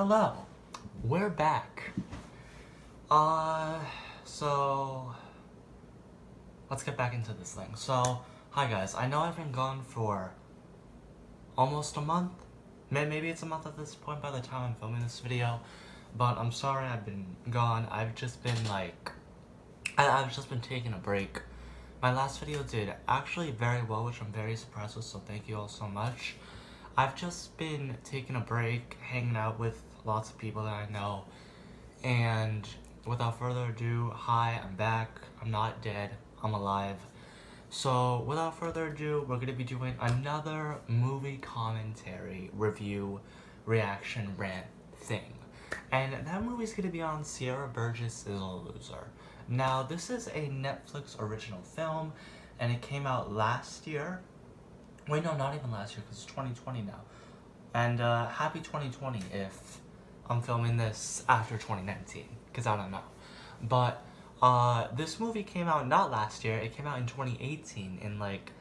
Hello, we're back. So let's get back into this thing. So, hi guys, I know I've been gone for almost a month. Maybe it's a month at this point by the time I'm filming this video, but I'm sorry I've been gone. I've just been I've just been taking a break. My last video did actually very well, which I'm very surprised with, so thank you all so much. I've just been taking a break, hanging out with lots of people that I know, and without further ado, hi, I'm back. I'm not dead, I'm alive. So without further ado, we're gonna be doing another movie commentary, review, reaction, rant thing. And that movie's gonna be on Sierra Burgess is a Loser. Now, this is a Netflix original film, and it came out last year. Wait, no, not even last year, because it's 2020 now. And happy 2020 if I'm filming this after 2019, because I don't know. But this movie came out not last year, it came out in 2018, in like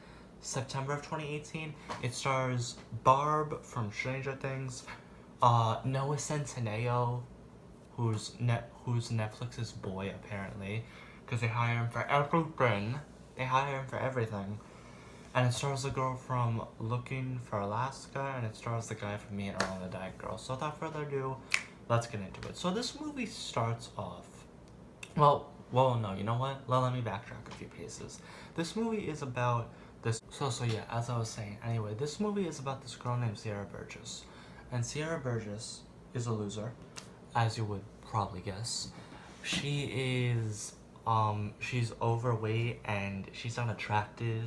September of 2018. It stars Barb from Stranger Things, Noah Centineo, who's Netflix's boy apparently, because they hire him for everything. They hire him for everything. And it stars the girl from Looking for Alaska, and it stars the guy from Me and Earl and the Dying Girl. So without further ado, let's get into it. So this movie starts off, well, no, you know what? Let me backtrack a few paces. This movie is about this, so yeah, as I was saying, anyway, this movie is about this girl named Sierra Burgess. And Sierra Burgess is a loser, as you would probably guess. She is, she's overweight and she's unattractive.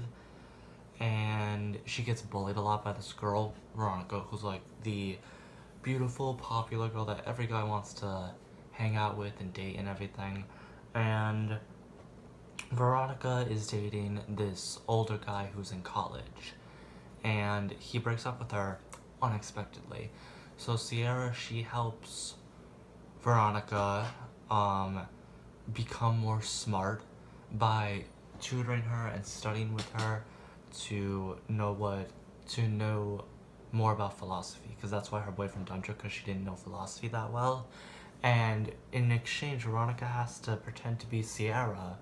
And she gets bullied a lot by this girl, Veronica, who's like the beautiful, popular girl that every guy wants to hang out with and date and everything. And Veronica is dating this older guy who's in college. And he breaks up with her unexpectedly. So Sierra, she helps Veronica become more smart by tutoring her and studying with her to know more about philosophy, because that's why her boyfriend dumped her, because she didn't know philosophy that well. And in exchange, Veronica has to pretend to be Sierra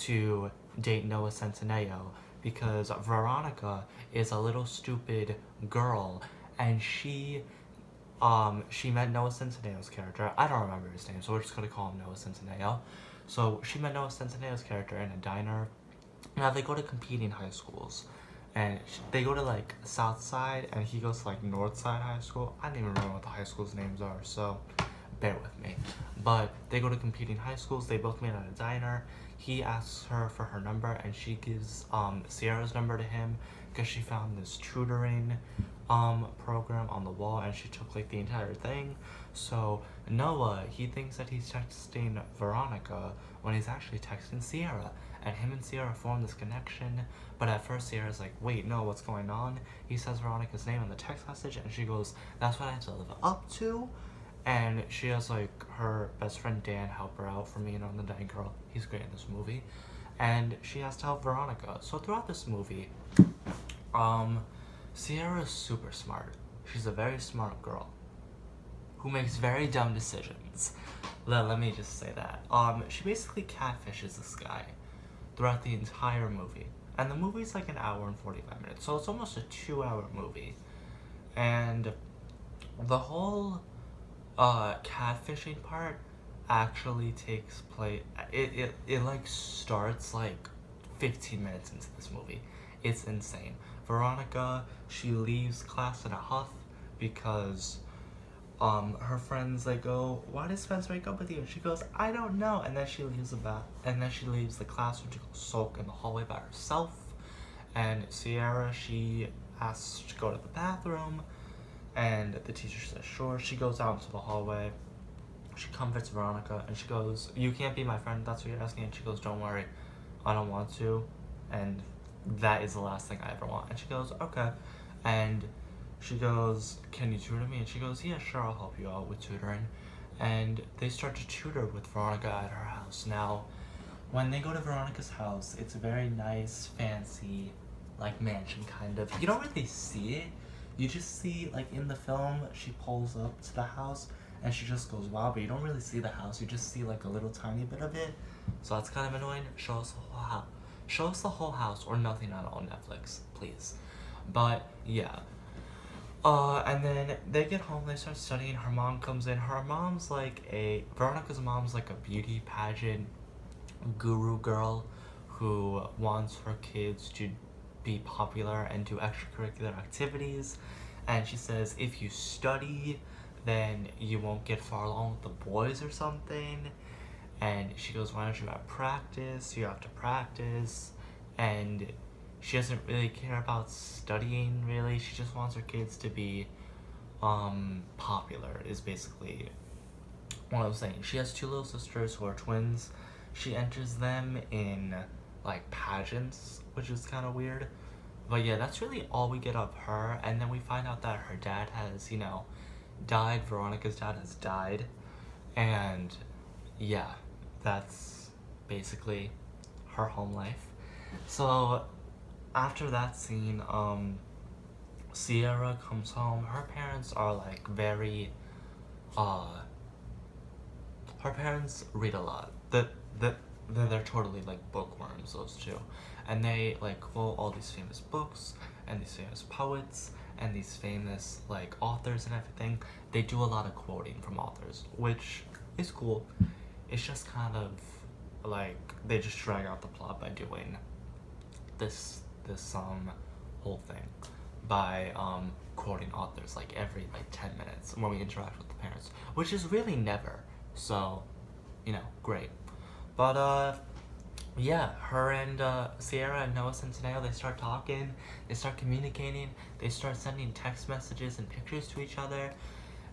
to date Noah Centineo, because Veronica is a little stupid girl, and she met Noah Centineo's character. I don't remember his name, so we're just gonna call him Noah Centineo. So she met Noah Centineo's character in a diner. Now they go to competing high schools, and they go to like South Side, and he goes to like North Side High School. I don't even remember what the high schools' names are, so bear with me. But they go to competing high schools. They both meet at a diner. He asks her for her number, and she gives Sierra's number to him because she found this tutoring program on the wall, and she took like the entire thing. So Noah, he thinks that he's texting Veronica when he's actually texting Sierra, and him and Sierra form this connection. But at first Sierra's like, wait, no, what's going on? He says Veronica's name in the text message, and she goes, that's what I have to live up to. And she has like her best friend Dan help her out for Me and On the Dying Girl. He's great in this movie. And she has to help Veronica. So throughout this movie, Sierra's super smart. She's a very smart girl who makes very dumb decisions. Let me just say that. She basically catfishes this guy throughout the entire movie. And the movie's like an hour and 45 minutes, so it's almost a 2-hour movie. And the whole catfishing part actually takes place, it like starts like 15 minutes into this movie. It's insane. Veronica, she leaves class in a huff because her friends, they go, why does Spencer wake up with you? And she goes, I don't know. And then she leaves the classroom to go sulk in the hallway by herself. And Sierra, she asks to go to the bathroom, and the teacher says sure. She goes out into the hallway. She comforts Veronica, and she goes, you can't be my friend, that's what you're asking. And she goes, don't worry, I don't want to, and that is the last thing I ever want. And she goes, okay. And she goes, can you tutor me? And she goes, yeah, sure, I'll help you out with tutoring. And they start to tutor with Veronica at her house. Now, when they go to Veronica's house, it's a very nice, fancy, like mansion kind of. You don't really see it You just see, like, in the film, she pulls up to the house and she just goes wow, but you don't really see the house. You just see, like, a little tiny bit of it. So that's kind of annoying. Show us the whole house. Show us the whole house or nothing at all on Netflix, please. But yeah. And then they get home, they start studying. Her mom comes in. Veronica's mom's like a beauty pageant guru girl who wants her kids to be popular and do extracurricular activities. And she says if you study, then you won't get far along with the boys or something. And she goes, why don't you have practice? You have to practice. And she doesn't really care about studying, really. She just wants her kids to be popular, is basically what I was saying. She has 2 little sisters who are twins. She enters them in, like, pageants, which is kind of weird. But yeah, that's really all we get of her. And then we find out that her dad has, died. Veronica's dad has died. And yeah, that's basically her home life. So after that scene, Sierra comes home. Her parents are like very, her parents read a lot. They're totally like bookworms, those two, and they like quote all these famous books and these famous poets and these famous like authors and everything. They do a lot of quoting from authors, which is cool. It's just kind of like they just drag out the plot by doing this whole thing by quoting authors like every like 10 minutes when we interact with the parents, which is really never. So, great. But yeah, her and Sierra and Noah Centineo, they start talking, they start communicating, they start sending text messages and pictures to each other,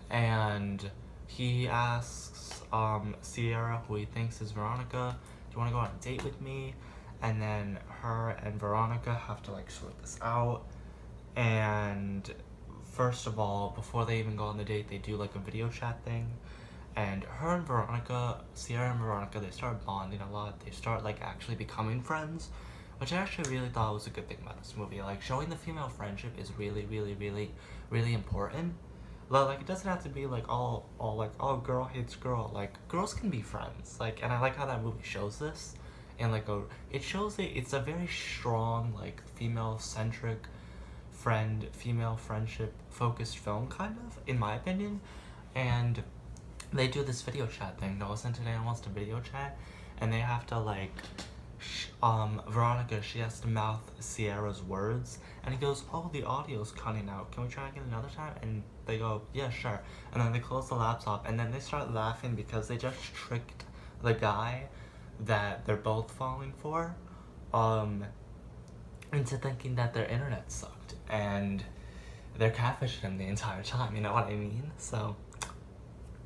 and he asks Sierra, who he thinks is Veronica, do you want to go on a date with me? And then her and Veronica have to like sort this out. And first of all, before they even go on the date, they do like a video chat thing. And her and Veronica, Sierra and Veronica, they start bonding a lot. They start like actually becoming friends, which I actually really thought was a good thing about this movie. Like showing the female friendship is really, really, really, really important. Like it doesn't have to be like all like, oh, girl hates girl. Like girls can be friends. Like, and I like how that movie shows this. And like it's a very strong like female friendship focused film, kind of, in my opinion. And they do this video chat thing. Noah Centineo wants to video chat, and they have to like Veronica, she has to mouth Sierra's words, and he goes, oh, the audio's cutting out, can we try again another time? And they go, yeah, sure. And then they close the laptop, and then they start laughing because they just tricked the guy that they're both falling for into thinking that their internet sucked, and they're catfishing him the entire time, you know what I mean? So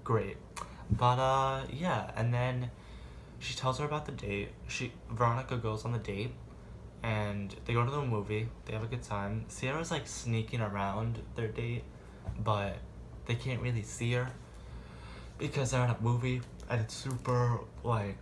great. But yeah, and then she tells her about the date. Veronica goes on the date, and they go to the movie. They have a good time. Sierra's like sneaking around their date, but they can't really see her because they're at a movie, and it's super like,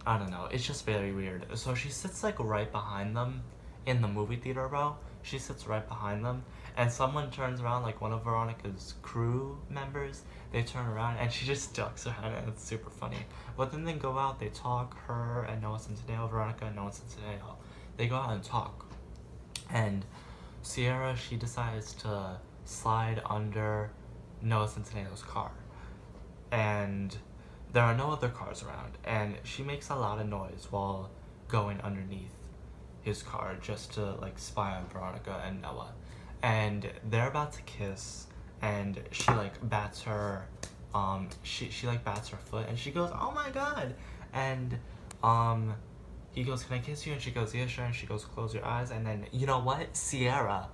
I don't know, it's just very weird. So she sits like right behind them in the movie theater row. She sits right behind them, and someone turns around, like one of Veronica's crew members. They turn around and she just ducks her head, and it's super funny. But then they go out, they talk, her and Noah Centineo, Veronica and Noah Centineo. They go out and talk. And Sierra, she decides to slide under Noah Centineo's car. And there are no other cars around, and she makes a lot of noise while going underneath his car just to like spy on Veronica and Noah. And they're about to kiss, and she like bats her she like bats her foot, and she goes, oh my god. And he goes, can I kiss you? And she goes, yeah, sure. And she goes, close your eyes. And then, you know what, Sierra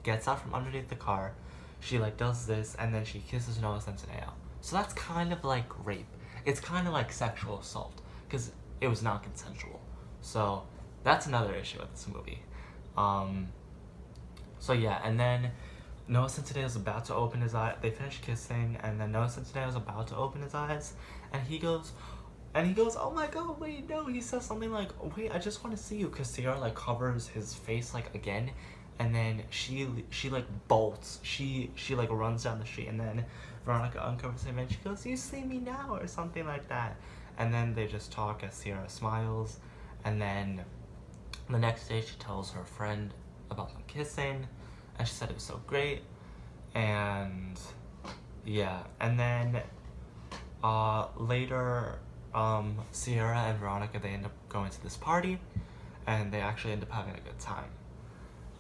gets out from underneath the car, she like does this, and then she kisses Noah Centineo. So that's kind of like rape. It's kind of like sexual assault because it was not consensual. So that's another issue with this movie. So yeah, and then Noah Centineo is about to open his eye. They finish kissing, and then Noah Centineo is about to open his eyes, and he goes, oh my god, wait, no. He says something like, wait, I just want to see you, because Sierra like covers his face like again, and then she like bolts. She like runs down the street, and then Veronica uncovers him, and she goes, "You see me now," or something like that. And then they just talk as Sierra smiles, and then the next day she tells her friend about them kissing, and she said it was so great, and yeah, and then later, Sierra and Veronica, they end up going to this party, and they actually end up having a good time.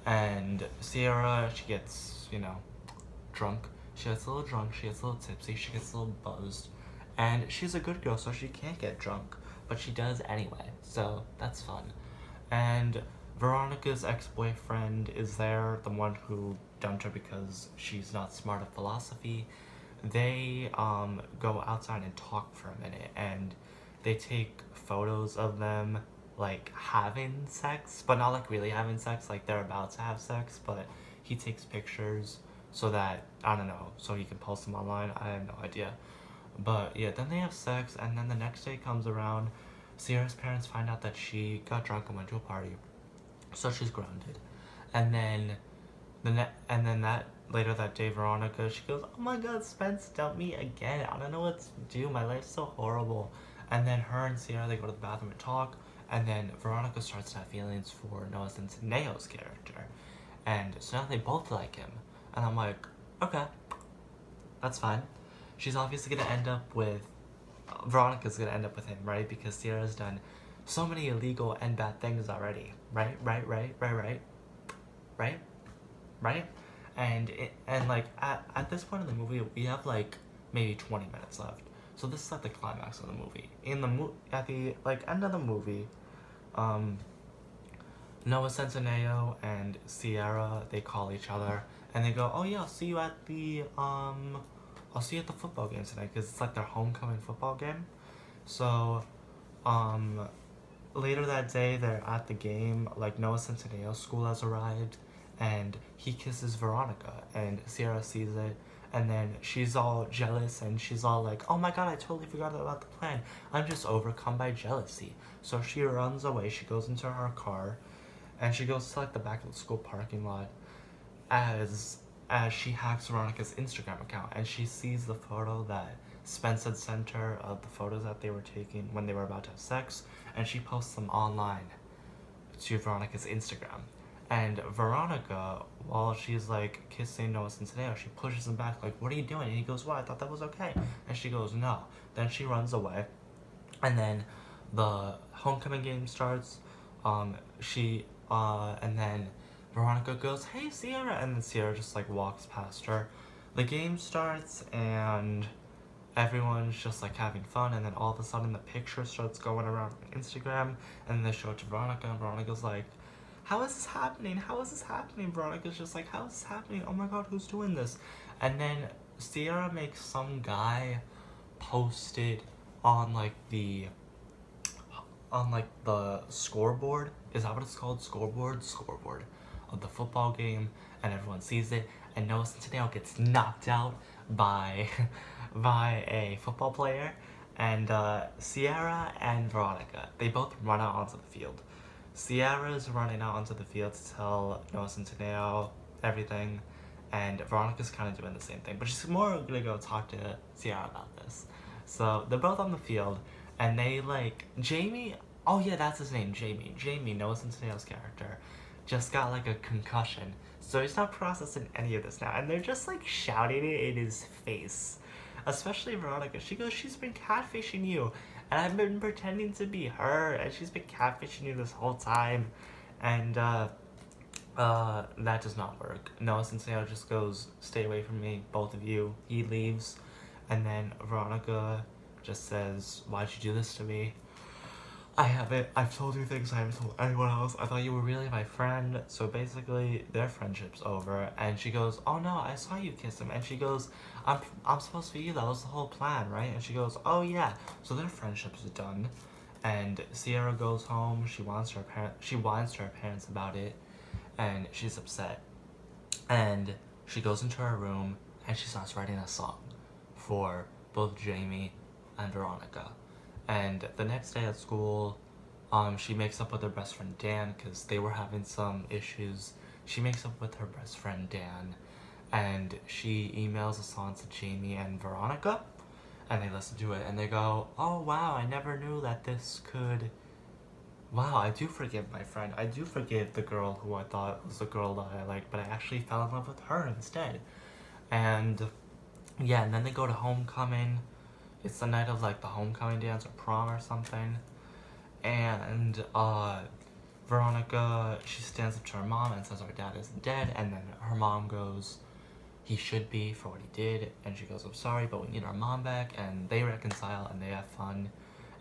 And Sierra, she gets, drunk. She gets a little drunk, she gets a little tipsy, she gets a little buzzed. And she's a good girl, so she can't get drunk, but she does anyway, so that's fun. And Veronica's ex-boyfriend is there, the one who dumped her because she's not smart at philosophy. They go outside and talk for a minute, and they take photos of them like having sex, but not like really having sex, like they're about to have sex, but he takes pictures so that, I don't know, so he can post them online. I have no idea. But yeah, then they have sex, and then the next day comes around. Sierra's parents find out that she got drunk and went to a party, so she's grounded. And then that later that day, Veronica, she goes, "Oh my God, Spence dumped me again. I don't know what to do. My life's so horrible." And then her and Sierra, they go to the bathroom and talk. And then Veronica starts to have feelings for Noah Centineo's character, and so now they both like him. And I'm like, okay, that's fine. She's obviously gonna end up with Veronica's gonna end up with him, right? Because Sierra's done so many illegal and bad things already, right? Right? And like at this point in the movie, we have like maybe 20 minutes left. So this is like the climax of the movie. At the like end of the movie, Noah Centineo and Sierra, they call each other and they go, "Oh yeah, I'll see you at the football game tonight," because it's like their homecoming football game. So, later that day, they're at the game. Like Noah Centineo's school has arrived, and he kisses Veronica, and Sierra sees it, and then she's all jealous, and she's all like, "Oh my God, I totally forgot about the plan. I'm just overcome by jealousy." So she runs away. She goes into her car, and she goes to like the back of the school parking lot, as she hacks Veronica's Instagram account, and she sees the photo that Spence had sent her of the photos that they were taking when they were about to have sex, and she posts them online to Veronica's Instagram. And Veronica, while she's like kissing Noah Centineo, she pushes him back like, "What are you doing?" And he goes, "What? I thought that was okay." And she goes, "No." Then she runs away, and then the homecoming game starts. And then Veronica goes, "Hey Sierra," and then Sierra just like walks past her. The game starts, and everyone's just like having fun, and then all of a sudden the picture starts going around on Instagram, and then they show it to Veronica, and Veronica's like, "How is this happening? How is this happening?" Veronica's just like, "How is this happening? Oh my God, who's doing this?" And then Sierra makes some guy post it on like the scoreboard. Is that what it's called? Scoreboard of the football game, and everyone sees it, and Noah Centineo gets knocked out by by a football player, and Sierra and Veronica, they both run out onto the field. Sierra's running out onto the field to tell Noah Centineo everything, and Veronica's kind of doing the same thing, but she's more gonna go talk to Sierra about this. So they're both on the field, and they like Jamie. Oh yeah, that's his name, Jamie. Jamie, Noah Centineo's character, just got like a concussion, so he's not processing any of this now, and they're just like shouting it in his face. Especially Veronica. She goes, "She's been catfishing you, and I've been pretending to be her, and she's been catfishing you this whole time." And that does not work. Noah Centineo just goes, "Stay away from me, both of you." He leaves, and then Veronica just says, "Why'd you do this to me? I've told you things I haven't told anyone else. I thought you were really my friend." So basically, their friendship's over, and she goes, "Oh no, I saw you kiss him." And she goes, I'm supposed to be you, that was the whole plan, right?" And she goes, "Oh yeah." So their friendship's done, and Sierra goes home. She whines to her parents about it, and she's upset. And she goes into her room, and she starts writing a song for both Jamie and Veronica. And the next day at school, she makes up with her best friend Dan, because they were having some issues. she makes up with her best friend Dan, and she emails a song to Jamie and Veronica, and they listen to it and they go, oh wow, I never knew that this could, wow, I do forgive my friend. I do forgive the girl who I thought was the girl that I liked, but I actually fell in love with her instead. And yeah, and then they go to homecoming. It's the night of like the homecoming dance or prom or something. And Veronica, she stands up to her mom and says our dad isn't dead, and then her mom goes, he should be for what he did, and she goes, I'm sorry, but we need our mom back, and they reconcile and they have fun,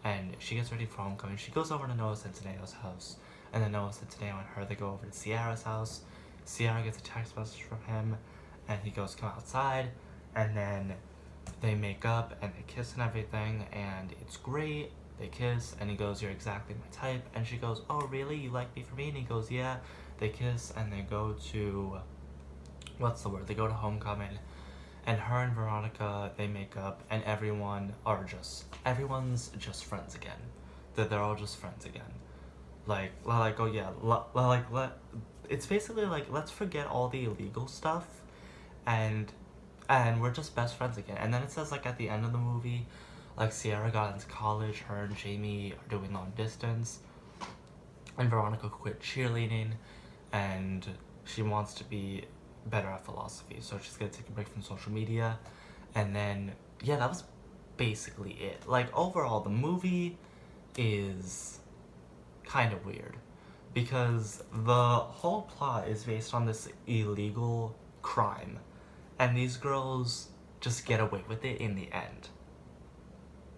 and she gets ready for homecoming. She goes over to Noah Centineo's house, and then Noah Centineo and her, they go over to Sierra's house. Sierra gets a text message from him, and he goes, come outside, and then they make up, and they kiss and everything, and it's great. They kiss, and he goes, you're exactly my type, and she goes, oh really, you like me for me? And he goes, yeah. They kiss, and they go to, what's the word, they go to homecoming, and her and Veronica, they make up, and everyone's just friends again. They're all just friends again. Oh yeah, it's basically like, let's forget all the illegal stuff, and we're just best friends again. And then it says like at the end of the movie, like Sierra got into college, her and Jamie are doing long distance, and Veronica quit cheerleading, and she wants to be better at philosophy, so she's gonna take a break from social media. And then yeah, that was basically it. Like overall, the movie is kind of weird because the whole plot is based on this illegal crime, and these girls just get away with it in the end.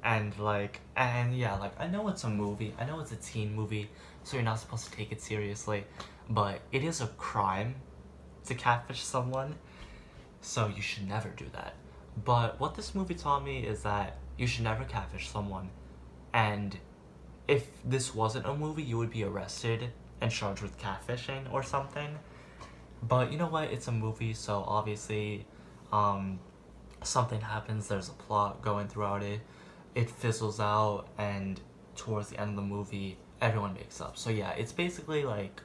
And yeah, like I know it's a movie, I know it's a teen movie, so you're not supposed to take it seriously, but it is a crime to catfish someone, so you should never do that. But what this movie taught me is that you should never catfish someone, and if this wasn't a movie, you would be arrested and charged with catfishing or something. But you know what, it's a movie, so obviously something happens, there's a plot going throughout it, it fizzles out, and towards the end of the movie everyone makes up. So yeah, it's basically like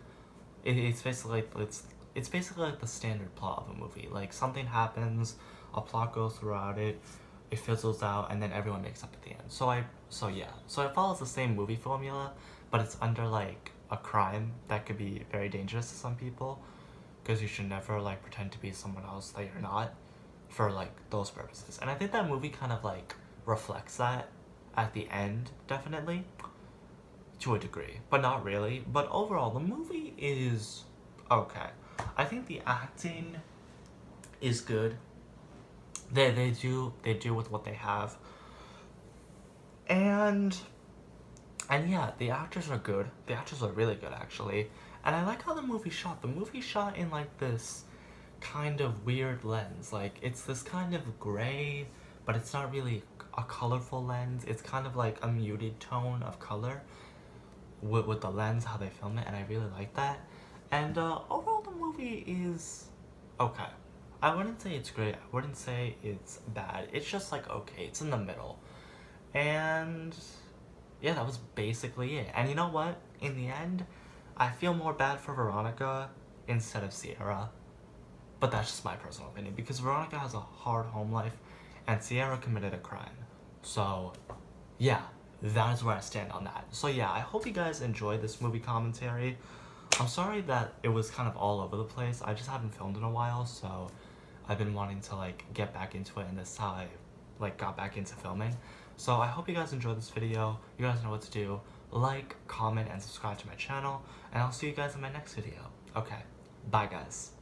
it's basically like the standard plot of a movie. Like something happens, a plot goes throughout it, it fizzles out, and then everyone makes up at the end. So it follows the same movie formula, but it's under like a crime that could be very dangerous to some people, because you should never like pretend to be someone else that you're not for like those purposes. And I think that movie kind of like reflects that at the end, definitely, to a degree, but not really. But overall, the movie is okay. I think the acting is good. They do with what they have, and yeah, the actors are good. The actors are really good actually, and I like how the movie shot. The movie shot in like this kind of weird lens. Like it's this kind of gray, but it's not really a colorful lens. It's kind of like a muted tone of color with the lens, how they film it, and I really like that. And overall, the movie is okay. I wouldn't say it's great, I wouldn't say it's bad. It's just like okay, it's in the middle. And yeah, that was basically it. And you know what? In the end, I feel more bad for Veronica instead of Sierra. But that's just my personal opinion, because Veronica has a hard home life and Sierra committed a crime. So yeah, that is where I stand on that. So yeah, I hope you guys enjoyed this movie commentary. I'm sorry that it was kind of all over the place. I just haven't filmed in a while, so I've been wanting to like get back into it, and this is how I like got back into filming. So I hope you guys enjoyed this video. You guys know what to do. Like, comment, and subscribe to my channel, and I'll see you guys in my next video. Okay, bye guys.